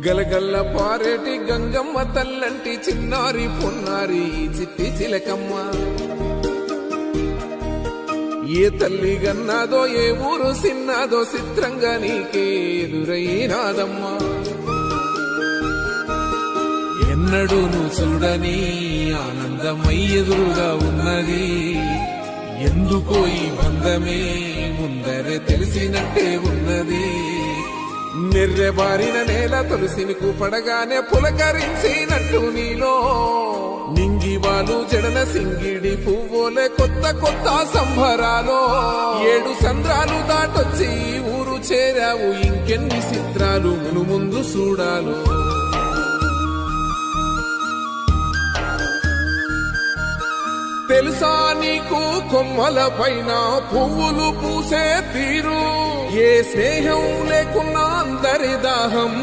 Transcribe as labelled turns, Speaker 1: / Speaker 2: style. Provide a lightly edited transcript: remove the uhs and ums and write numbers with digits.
Speaker 1: గలగల్ల పారేటి గంగమ్మ తల్లంటి చిన్నారి పొన్నారి చిట్టి చిలకమ్మ ఏ తల్లి గన్నాదో ఏ ఊరు సిన్నాదో చిత్రంగా నీకే ఎదురైనాదమ్మా ఎన్నడూ నువ్వు చూడని ఆనందమై ఎదురుగా ఉన్నది ఎందుకో ఈ బంధమే ముందరే తెలిసినట్టే ఉన్నది నిర్రెబారిన నేల తులసిని కూపడగానే పులకరించినట్టు నీలో నింగివాలు జడన సింగిడి పువ్వులే కొత్త కొత్త సంబరాలో 7 సంద్రాలు దాటొచ్చి ఊరు చేరావు ఇంకెన్ని చిత్రాలు మును ముందు చూడాలో తెలుసా నీకు కొమ్మల పైన పువ్వులు పూసే తీరు ఏ స్నేహం లేకున్నా అందరి దాహం